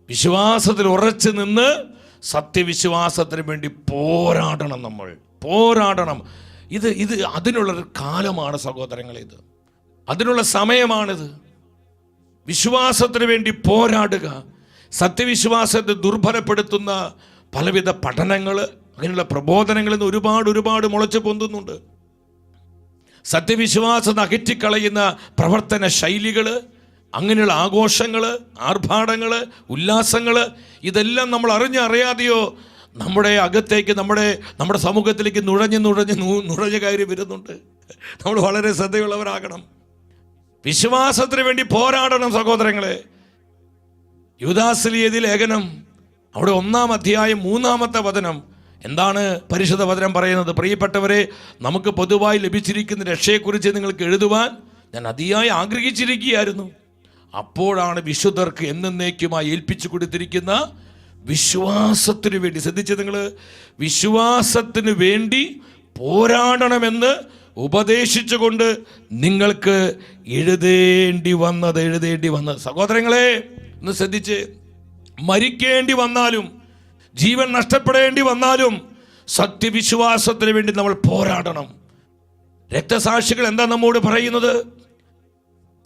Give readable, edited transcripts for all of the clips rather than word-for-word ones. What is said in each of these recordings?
വിശ്വാസത്തിൽ ഉറച്ചു നിന്ന് സത്യവിശ്വാസത്തിന് വേണ്ടി പോരാടണം. നമ്മൾ പോരാടണം. ഇത് അതിനുള്ളൊരു കാലമാണ് സഹോദരങ്ങളെ, അതിനുള്ള സമയമാണിത്. വിശ്വാസത്തിന് വേണ്ടി പോരാടുക. സത്യവിശ്വാസത്തെ ദുർബലപ്പെടുത്തുന്ന പലവിധ പഠനങ്ങൾ, അങ്ങനെയുള്ള പ്രബോധനങ്ങളിൽ നിന്ന് ഒരുപാട് മുളച്ചു പൊന്തുന്നുണ്ട്. സത്യവിശ്വാസം അകറ്റിക്കളയുന്ന പ്രവർത്തന ശൈലികൾ, അങ്ങനെയുള്ള ആഘോഷങ്ങൾ, ആർഭാടങ്ങൾ, ഉല്ലാസങ്ങൾ, ഇതെല്ലാം നമ്മൾ അറിയാതെയോ നമ്മുടെ അകത്തേക്ക്, നമ്മുടെ സമൂഹത്തിലേക്ക് നുഴഞ്ഞു കയറി വരുന്നുണ്ട്. നമ്മൾ വളരെ ശ്രദ്ധയുള്ളവരാകണം. വിശ്വാസത്തിന് വേണ്ടി പോരാടണം സഹോദരങ്ങളെ. യൂദാസ്ലിയതി ലേഖനം അവിടെ 1-ാം അധ്യായം 3-ാമത്തെ വചനം എന്താണ് പരിശുദ്ധ വചനം പറയുന്നത്? പ്രിയപ്പെട്ടവരെ, നമുക്ക് പൊതുവായി ലഭിച്ചിരിക്കുന്ന രക്ഷയെക്കുറിച്ച് നിങ്ങൾക്ക് എഴുതുവാൻ ഞാൻ അതിയായി ആഗ്രഹിച്ചിരിക്കുകയായിരുന്നു. അപ്പോഴാണ് വിശുദ്ധർക്ക് എന്നേക്കുമായി ഏൽപ്പിച്ചു കൊടുത്തിരിക്കുന്ന വിശ്വാസത്തിനു വേണ്ടി, ശ്രദ്ധിച്ച് നിങ്ങൾ, വിശ്വാസത്തിന് വേണ്ടി പോരാടണമെന്ന് ഉപദേശിച്ചുകൊണ്ട് നിങ്ങൾക്ക് എഴുതേണ്ടി വന്നത്. സഹോദരങ്ങളെ ഒന്ന് ശ്രദ്ധിച്ച്, മരിക്കേണ്ടി വന്നാലും ജീവൻ നഷ്ടപ്പെടേണ്ടി വന്നാലും സത്യവിശ്വാസത്തിന് വേണ്ടി നമ്മൾ പോരാടണം. രക്തസാക്ഷികൾ എന്താ നമ്മോട് പറയുന്നത്?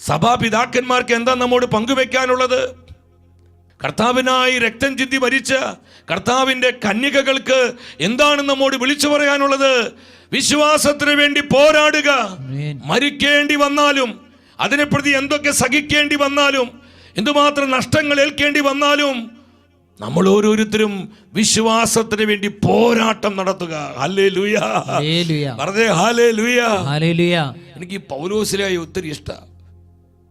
സഭാപിതാക്കന്മാർക്ക് എന്താ നമ്മോട് പങ്കുവെക്കാനുള്ളത്? കർത്താവിനായി രക്തം ചിന്തി മരിച്ച കർത്താവിൻ്റെ കന്യകകൾക്ക് എന്താണ് നമ്മോട് വിളിച്ചു പറയാനുള്ളത്? വിശ്വാസത്തിന് വേണ്ടി പോരാടുക. മരിക്കേണ്ടി വന്നാലും, അതിനെ പ്രതി എന്തൊക്കെ സഹിക്കേണ്ടി വന്നാലും, എന്തുമാത്രം നഷ്ടങ്ങൾ ഏൽക്കേണ്ടി വന്നാലും നമ്മൾ ഓരോരുത്തരും വിശ്വാസത്തിന് വേണ്ടി പോരാട്ടം നടത്തുക. ഹല്ലേലൂയ, പറഞ്ഞേ ഹല്ലേലൂയ. എനിക്ക് ഈ പൗലോസിലെ ഒത്തിരി ഇഷ്ടമാണ്.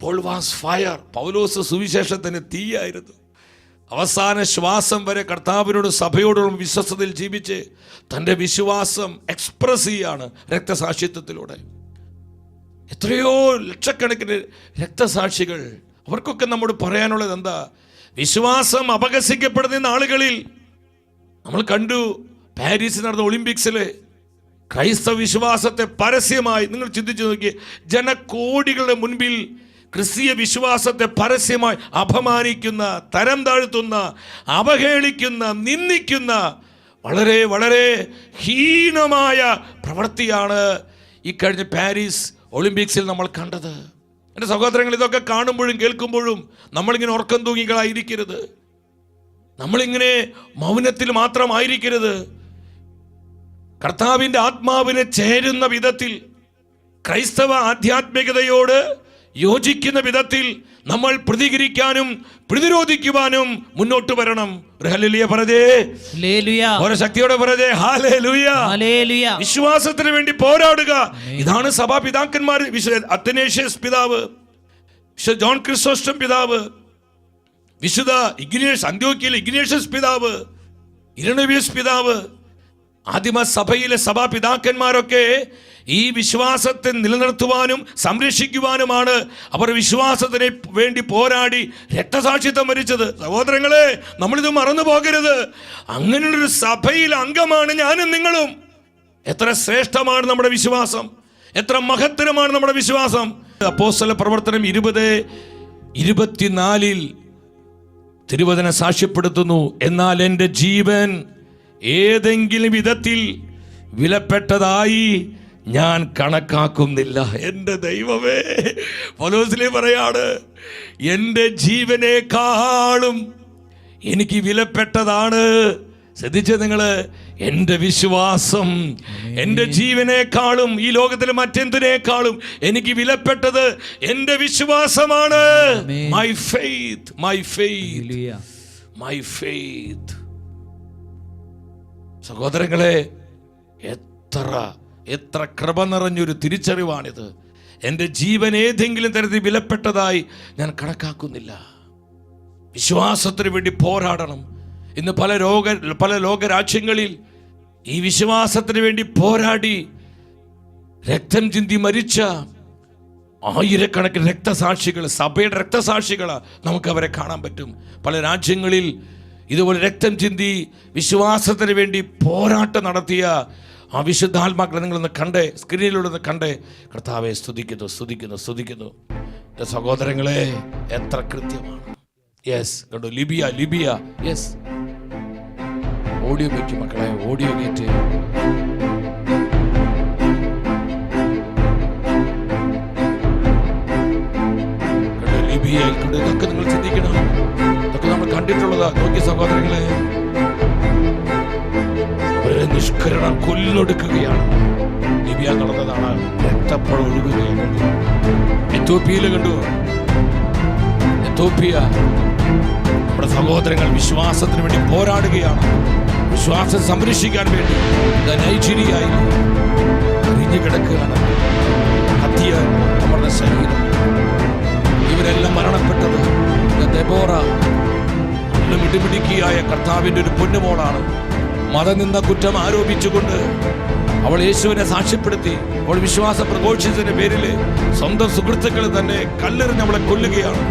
Paul was fire. പൗലോസ് സുവിശേഷത്തിന് തീയായിരുന്നു. അവസാന ശ്വാസം വരെ കർത്താവിനോട് സഭയോടും വിശ്വസ്തതയിൽ ജീവിച്ച് തൻ്റെ വിശ്വാസം എക്സ്പ്രസ് ചെയ്യാണ് രക്തസാക്ഷിത്വത്തിലൂടെ. എത്രയോ ലക്ഷക്കണക്കിന് രക്തസാക്ഷികൾ, അവർക്കൊക്കെ നമ്മോട് പറയാനുള്ളത് എന്താ? വിശ്വാസം അപഹസിക്കപ്പെടുന്ന ആളുകളിൽ നമ്മൾ കണ്ടു, പാരീസിൽ നടന്ന ഒളിമ്പിക്സിൽ ക്രൈസ്തവ വിശ്വാസത്തെ പരസ്യമായി, നിങ്ങൾ ചിന്തിച്ചു നോക്കി, ജനകോടികളുടെ മുൻപിൽ ക്രിസ്തീയ വിശ്വാസത്തെ പരസ്യമായി അപമാനിക്കുന്ന, തരം താഴ്ത്തുന്ന, അവഹേളിക്കുന്ന, നിന്ദിക്കുന്ന വളരെ ഹീനമായ പ്രവൃത്തിയാണ് ഈ കഴിഞ്ഞ പാരീസ് ഒളിമ്പിക്സിൽ നമ്മൾ കണ്ടത്. എൻ്റെ സഹോദരങ്ങൾ, ഇതൊക്കെ കാണുമ്പോഴും കേൾക്കുമ്പോഴും നമ്മളിങ്ങനെ ഉറക്കം തൂങ്ങികളായിരിക്കരുത്. നമ്മളിങ്ങനെ മൗനത്തിൽ മാത്രമായിരിക്കരുത്. കർത്താവിൻ്റെ ആത്മാവിനെ ചേരുന്ന വിധത്തിൽ, ക്രൈസ്തവ ആധ്യാത്മികതയോട് യോജിക്കുന്ന വിധത്തിൽ നമ്മൾ പ്രതികരിക്കാനും പ്രതിരോധിക്കുവാനും മുന്നോട്ട് വരണം. ശക്തിയോടെ പറഞ്ഞേ ഹല്ലേലൂയ. വിശ്വാസത്തിന് വേണ്ടി പോരാടുക. ഇതാണ് സഭാപിതാക്കന്മാർ. വിശുദ്ധ അത്തനേഷ്യസ് പിതാവ്, വിശുദ്ധ ജോൺ ക്രിസോസ്റ്റം പിതാവ്, വിശുദ്ധ ഇഗ്നേഷ്യസ്, അന്ത്യോക്യയിലെ ഇഗ്നേഷ്യസ് പിതാവ്, ഇരണവിയസ് പിതാവ്, ആദിമ സഭയിലെ സഭാപിതാക്കന്മാരൊക്കെ ഈ വിശ്വാസത്തെ നിലനിർത്തുവാനും സംരക്ഷിക്കുവാനുമാണ് അവർ വിശ്വാസത്തിന് വേണ്ടി പോരാടി രക്തസാക്ഷിത്വം വരിച്ചത്. സഹോദരങ്ങളെ, നമ്മളിത് മറന്നു പോകരുത്. അങ്ങനെയുള്ളൊരു സഭയിൽ അംഗമാണ് ഞാനും നിങ്ങളും. എത്ര ശ്രേഷ്ഠമാണ് നമ്മുടെ വിശ്വാസം, എത്ര മഹത്തരമാണ് നമ്മുടെ വിശ്വാസം. അപ്പോസ്തല പ്രവർത്തനം 20:24 തിരുവചനം സാക്ഷ്യപ്പെടുത്തുന്നു, എന്നാൽ എൻ്റെ ജീവൻ ഏതെങ്കിലും വിധത്തിൽ വിലപ്പെട്ടതായി ഞാൻ കണക്കാക്കുന്നില്ല. എൻ്റെ ദൈവമേ, പൗലോസ് പറയാണ്, എൻ്റെ ജീവനേക്കാളും എനിക്ക് വിലപ്പെട്ടതാണ്. ശ്രദ്ധിച്ച നിങ്ങൾ, എൻ്റെ വിശ്വാസം എൻ്റെ ജീവനേക്കാളും, ഈ ലോകത്തിലെ മറ്റെന്തിനേക്കാളും എനിക്ക് വിലപ്പെട്ടത് എൻ്റെ വിശ്വാസമാണ്. My faith, my faith, my faith. സഹോദരങ്ങളെ, എത്ര കൃപ നിറഞ്ഞൊരു തിരിച്ചറിവാണിത്. എൻ്റെ ജീവൻ ഏതെങ്കിലും തരത്തിൽ വിലപ്പെട്ടതായി ഞാൻ കണക്കാക്കുന്നില്ല. വിശ്വാസത്തിന് വേണ്ടി പോരാടണം. ഇന്ന് പല ലോകരാജ്യങ്ങളിൽ ഈ വിശ്വാസത്തിന് വേണ്ടി പോരാടി രക്തം ചിന്തി മരിച്ച ആയിരക്കണക്കിന് രക്തസാക്ഷികൾ, സഭയുടെ രക്തസാക്ഷികളാണ്. നമുക്കവരെ കാണാൻ പറ്റും. പല രാജ്യങ്ങളിൽ ഇതുപോലെ രക്തം ചിന്തി വിശ്വാസത്തിന് വേണ്ടി പോരാട്ടം നടത്തിയ ആ വിശുദ്ധാത്മാക്കളെ നിങ്ങളൊന്ന് കണ്ടേ, സ്ക്രീനിലൂടെ കണ്ടേ. കർത്താവെ സ്തുതിക്കുന്നു. എൻ്റെ സഹോദരങ്ങളെ, എത്ര കൃത്യമാണ്. യെസ്, കണ്ടു, ലിബിയ, ലിബിയ. യെസ്, ഓഡിയോ കയറ്റി മക്കളെ, ഓഡിയോ കയറ്റി. ലിബിയയിൽ കണ്ടു. ഇതൊക്കെ നിങ്ങൾ ചിന്തിക്കണം, ഇതൊക്കെ നമ്മൾ കണ്ടിട്ടുള്ളതാ. നോക്കിയ സഹോദരങ്ങളെ, അവരെ നിഷ്കരണം കൊല്ലൊടുക്കുകയാണ്. ലിബിയ നടന്നതാണ്, രക്തപ്പുഴ ഒഴുകുകയാണ്. എത്യോപ്യയിൽ കണ്ടു, എത്യോപ്യ. നമ്മുടെ സഹോദരങ്ങൾ വിശ്വാസത്തിന് വേണ്ടി പോരാടുകയാണ്, വിശ്വാസം സംരക്ഷിക്കാൻ വേണ്ടി. നൈജീരിയയിൽ അരിഞ്ഞു കിടക്കുകയാണ്, ഹത്യ നമ്മുടെ ശരീരം. ഇവരെല്ലാം മരണപ്പെട്ടത്. ദെബോറ മിടുമിടുക്കിയായ കർത്താവിന്റെ ഒരു പൊന്നുമോളാണ്. മതനിന്ദ കുറ്റം ആരോപിച്ചുകൊണ്ട് അവൾ യേശുവിനെ സാക്ഷ്യപ്പെടുത്തി. അവൾ വിശ്വാസം പ്രഘോഷിച്ചതിന്റെ പേരിൽ സ്വന്തം സുഹൃത്തുക്കൾ തന്നെ കല്ലെറിഞ്ഞ് അവളെ കൊല്ലുകയാണ്.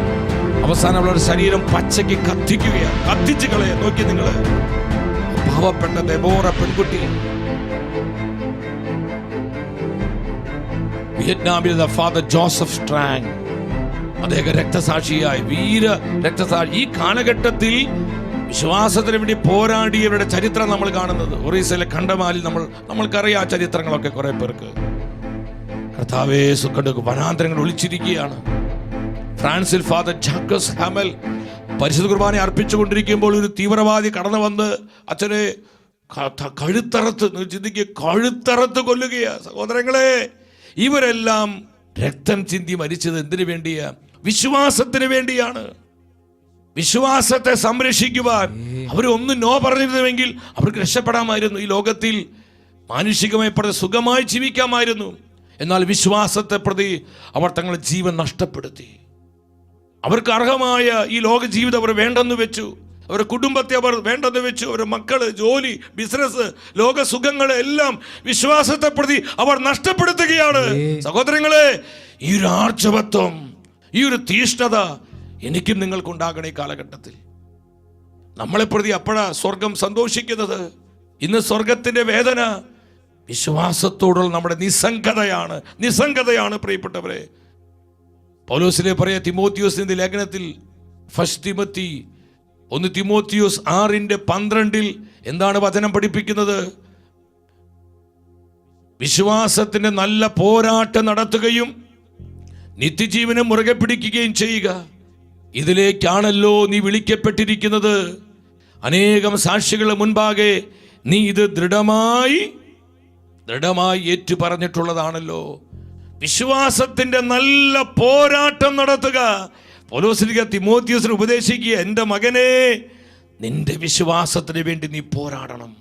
അവസാനം അവളുടെ ശരീരം പച്ചയ്ക്ക് കത്തിക്കുകയാണ്, കത്തിച്ചു കളയാൻ. നോക്കി നിങ്ങള്, പാവപ്പെട്ട ദെബോറ പെൺകുട്ടി. വിയറ്റ്നാമിലെ ഫാദർ ജോസഫ് സ്ട്രാങ്, അദ്ദേഹം രക്തസാക്ഷിയായി, വീര രക്തസാക്ഷി. ഈ കാലഘട്ടത്തിൽ വിശ്വാസത്തിന് വേണ്ടി പോരാടിയവരുടെ ചരിത്രം നമ്മൾ കാണുന്നത് ഒറീസയിലെ ഖണ്ഡമാലിൽ നമ്മൾക്കറിയാം ആ ചരിത്രങ്ങളൊക്കെ. കുറെ പേർക്ക് കർത്താവേ സുഖം വനാന്തരങ്ങൾ ഒളിച്ചിരിക്കുകയാണ്. ഫ്രാൻസിൽ ഫാദർ ജാക്കസ് ഹാമൽ പരിശുദ്ധ കുർബാന അർപ്പിച്ചുകൊണ്ടിരിക്കുമ്പോൾ ഒരു തീവ്രവാദി കടന്നു വന്ന് അച്ഛനെ കഴുത്തറത്ത്, ചിന്തിക്കുക, കഴുത്തറത്ത് കൊല്ലുകയാ. സഹോദരങ്ങളെ, ഇവരെല്ലാം രക്തം ചിന്തി മരിച്ചത് എന്തിനു വേണ്ടിയാ? വിശ്വാസത്തിന് വേണ്ടിയാണ്. വിശ്വാസത്തെ സംരക്ഷിക്കുവാൻ അവർ ഒന്ന് നോ പറഞ്ഞിരുന്നുവെങ്കിൽ അവർക്ക് രക്ഷപ്പെടാമായിരുന്നു. ഈ ലോകത്തിൽ മാനുഷികമായി സുഖമായി ജീവിക്കാമായിരുന്നു. എന്നാൽ വിശ്വാസത്തെ പ്രതി അവർ തങ്ങളുടെ ജീവൻ നഷ്ടപ്പെടുത്തി. അവർക്ക് അർഹമായ ഈ ലോക ജീവിതം അവർ വേണ്ടെന്ന് വെച്ചു. അവരുടെ കുടുംബത്തെ അവർ വേണ്ടെന്ന് വെച്ചു. അവരുടെ മക്കള്, ജോലി, ബിസിനസ്, ലോക സുഖങ്ങളെ എല്ലാം വിശ്വാസത്തെ പ്രതി അവർ നഷ്ടപ്പെടുത്തുകയാണ്. സഹോദരങ്ങളെ, ഈ ഒരു ആർജവത്വം, ഈ ഒരു തീഷ്ണത എനിക്കും നിങ്ങൾക്കുണ്ടാകണം. ഈ കാലഘട്ടത്തിൽ നമ്മളെ പ്രതി അപ്പോഴാ സ്വർഗം സന്തോഷിക്കുന്നത്. ഇന്ന് സ്വർഗത്തിന്റെ വേദന വിശ്വാസത്തോടുള്ള നമ്മുടെ നിസ്സംഗതയാണ് പ്രിയപ്പെട്ടവരെ. പൗലോസിനെ പറയാ തിമോത്തിയോസിന്റെ ലേഖനത്തിൽ, ഫസ്റ്റ് തിമോത്തി 1 തിമോത്തിയോസ് 6:12 എന്താണ് വചനം പഠിപ്പിക്കുന്നത്? വിശ്വാസത്തിന്റെ നല്ല പോരാട്ടം നടത്തുകയും നിത്യജീവനം മുറുകെ പിടിക്കുകയും ചെയ്യുക. ഇതിലേക്കാണല്ലോ നീ വിളിക്കപ്പെട്ടിരിക്കുന്നത്. അനേകം സാക്ഷികളുടെ മുൻപാകെ നീ ഇത് ദൃഢമായി ഏറ്റു പറഞ്ഞിട്ടുള്ളതാണല്ലോ. വിശ്വാസത്തിന്റെ നല്ല പോരാട്ടം നടത്തുക. പൗലോസ് തിമോത്തിയോസിനെ ഉപദേശിക്കുക, എൻ്റെ മകനെ, നിന്റെ വിശ്വാസത്തിന് വേണ്ടി നീ പോരാടണം.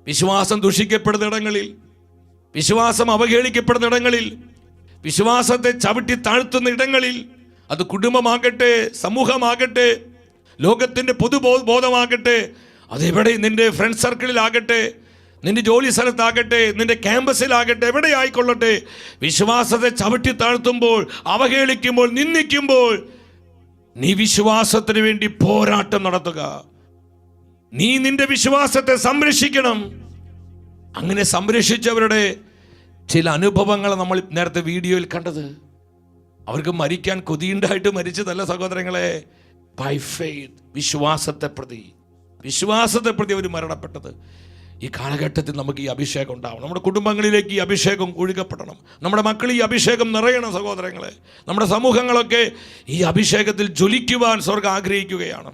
വിശ്വാസം ദുഷിക്കപ്പെടുന്ന ഇടങ്ങളിൽ, വിശ്വാസം അവഹേളിക്കപ്പെടുന്ന ഇടങ്ങളിൽ, വിശ്വാസത്തെ ചവിട്ടി താഴ്ത്തുന്ന ഇടങ്ങളിൽ, അത് കുടുംബമാകട്ടെ, സമൂഹമാകട്ടെ, ലോകത്തിന്റെ പൊതുബോധമാകട്ടെ, അതെവിടെ, നിന്റെ ഫ്രണ്ട് സർക്കിളിലാകട്ടെ, നിന്റെ ജോലി സ്ഥലത്താകട്ടെ, നിന്റെ ക്യാമ്പസിലാകട്ടെ, എവിടെ ആയിക്കൊള്ളട്ടെ, വിശ്വാസത്തെ ചവിട്ടി താഴ്ത്തുമ്പോൾ, അവഹേളിക്കുമ്പോൾ, നിന്ദിക്കുമ്പോൾ നീ വിശ്വാസത്തിന് വേണ്ടി പോരാട്ടം നടത്തുക. നീ നിന്റെ വിശ്വാസത്തെ സംരക്ഷിക്കണം. അങ്ങനെ സംരക്ഷിച്ചവരുടെ ചില അനുഭവങ്ങൾ നമ്മൾ നേരത്തെ വീഡിയോയിൽ കണ്ടത്. അവർക്ക് മരിക്കാൻ കൊതിയുണ്ടായിട്ട് മരിച്ചതല്ല സഹോദരങ്ങളെ, ബൈ ഫെയ്ത്ത്, വിശ്വാസത്തെ പ്രതി അവർ മരണപ്പെട്ടത്. ഈ കാലഘട്ടത്തിൽ നമുക്ക് ഈ അഭിഷേകം ഉണ്ടാവണം. നമ്മുടെ കുടുംബങ്ങളിലേക്ക് ഈ അഭിഷേകം ഒഴുകപ്പെടണം. നമ്മുടെ മക്കൾ ഈ അഭിഷേകം നിറയണം സഹോദരങ്ങളെ. നമ്മുടെ സമൂഹങ്ങളൊക്കെ ഈ അഭിഷേകത്തിൽ ജ്വലിക്കുവാൻ സ്വർഗ്ഗം ആഗ്രഹിക്കുകയാണ്.